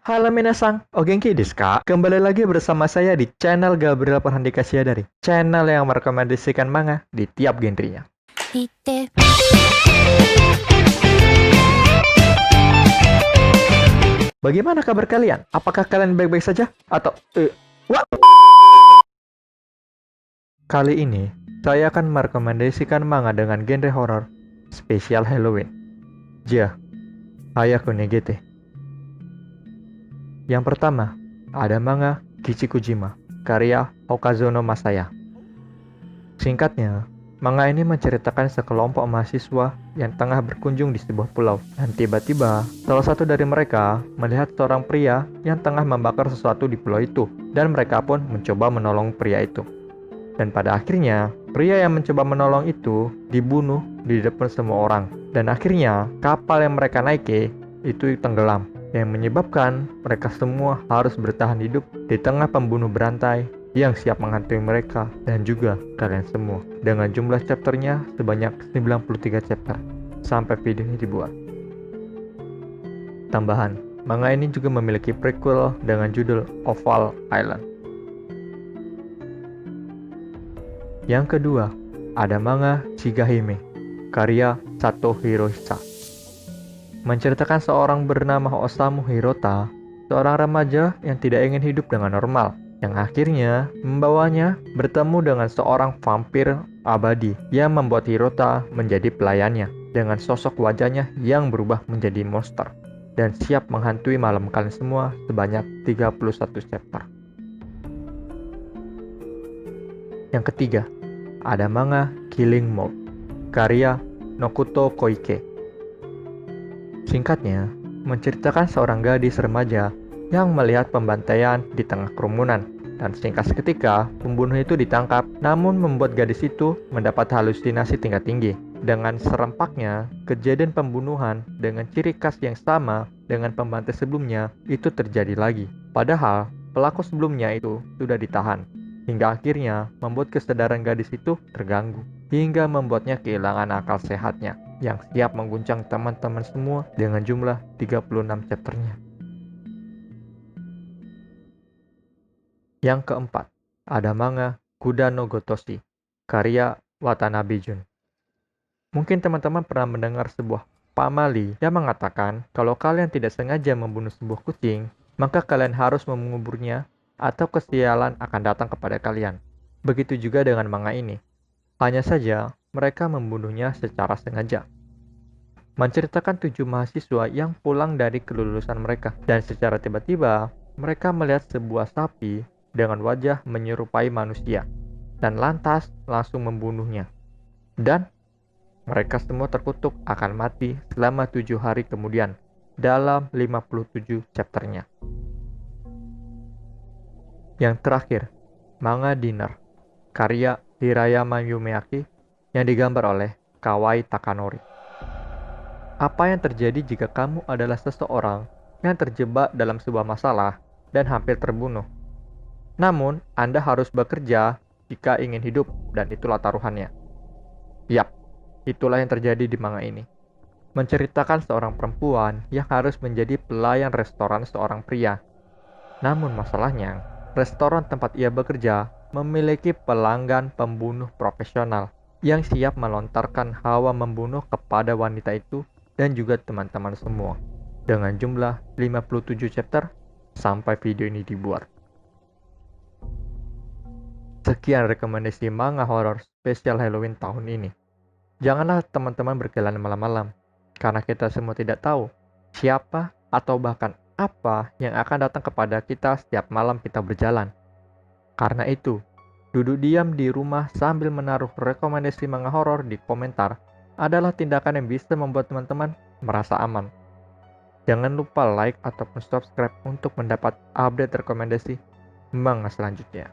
Halo minasang, o genki desu ka? Kembali lagi bersama saya di channel Gabriel Perhandika dari channel yang merekomendasikan manga di tiap genrenya. Bagaimana kabar kalian? Apakah kalian baik-baik saja? Atau, what? Kali ini, saya akan merekomendasikan manga dengan genre horor spesial Halloween. Ja, Hayako Negete. Yang pertama, ada manga Kichikujima, karya Okazono Masaya. Singkatnya, manga ini menceritakan sekelompok mahasiswa yang tengah berkunjung di sebuah pulau. Dan tiba-tiba, salah satu dari mereka melihat seorang pria yang tengah membakar sesuatu di pulau itu. Dan mereka pun mencoba menolong pria itu. Dan pada akhirnya, pria yang mencoba menolong itu dibunuh di depan semua orang. Dan akhirnya, kapal yang mereka naiki itu tenggelam. Yang menyebabkan mereka semua harus bertahan hidup di tengah pembunuh berantai yang siap menghantui mereka dan juga kalian semua. Dengan jumlah chapternya sebanyak 93 chapter sampai video ini dibuat. Tambahan, manga ini juga memiliki prequel dengan judul Oval Island. Yang kedua, ada manga Shigahime, karya Sato Hirohisa. Menceritakan seorang bernama Osamu Hirota, seorang remaja yang tidak ingin hidup dengan normal, yang akhirnya membawanya bertemu dengan seorang vampir abadi yang membuat Hirota menjadi pelayannya dengan sosok wajahnya yang berubah menjadi monster dan siap menghantui malam kalian semua sebanyak 31 chapter. Yang ketiga, ada manga Killing Mode, karya Nokuto Koike. Singkatnya, menceritakan seorang gadis remaja yang melihat pembantaian di tengah kerumunan. Dan singkat seketika, pembunuh itu ditangkap, namun membuat gadis itu mendapat halusinasi tingkat tinggi. Dengan serempaknya, kejadian pembunuhan dengan ciri khas yang sama dengan pembantai sebelumnya itu terjadi lagi. Padahal, pelaku sebelumnya itu sudah ditahan. Hingga akhirnya membuat kesadaran gadis itu terganggu. Hingga membuatnya kehilangan akal sehatnya yang siap mengguncang teman-teman semua dengan jumlah 36 chapternya. Yang keempat, ada manga Kuda no Gotoshi, karya Watanabe Jun. Mungkin teman-teman pernah mendengar sebuah pamali yang mengatakan kalau kalian tidak sengaja membunuh sebuah kucing, maka kalian harus menguburnya atau kesialan akan datang kepada kalian. Begitu juga dengan manga ini. Hanya saja, mereka membunuhnya secara sengaja. Menceritakan 7 mahasiswa yang pulang dari kelulusan mereka. Dan secara tiba-tiba, mereka melihat sebuah sapi dengan wajah menyerupai manusia. Dan lantas langsung membunuhnya. Dan mereka semua terkutuk akan mati selama 7 hari kemudian dalam 57 chapternya. Yang terakhir, manga Dinner, karya Hirayama Yumeaki yang digambar oleh Kawai Takanori. Apa yang terjadi jika kamu adalah seseorang yang terjebak dalam sebuah masalah dan hampir terbunuh? Namun, Anda harus bekerja jika ingin hidup dan itulah taruhannya. Yap, itulah yang terjadi di manga ini. Menceritakan seorang perempuan yang harus menjadi pelayan restoran seorang pria. Namun masalahnya, restoran tempat ia bekerja memiliki pelanggan pembunuh profesional yang siap melontarkan hawa membunuh kepada wanita itu dan juga teman-teman semua. Dengan jumlah 57 chapter sampai video ini dibuat. Sekian rekomendasi manga horor spesial Halloween tahun ini. Janganlah teman-teman berjalan malam-malam, karena kita semua tidak tahu siapa atau bahkan apa yang akan datang kepada kita setiap malam kita berjalan. Karena itu, duduk diam di rumah sambil menaruh rekomendasi manga horor di komentar adalah tindakan yang bisa membuat teman-teman merasa aman. Jangan lupa like ataupun subscribe untuk mendapat update rekomendasi manga selanjutnya.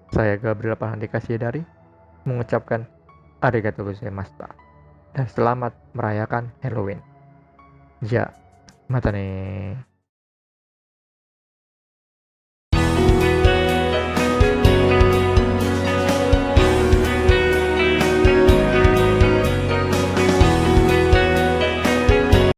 Saya Gabriel Perhandika dari mengucapkan arigatou gozaimashita dan selamat merayakan Halloween. Ja, mata nih.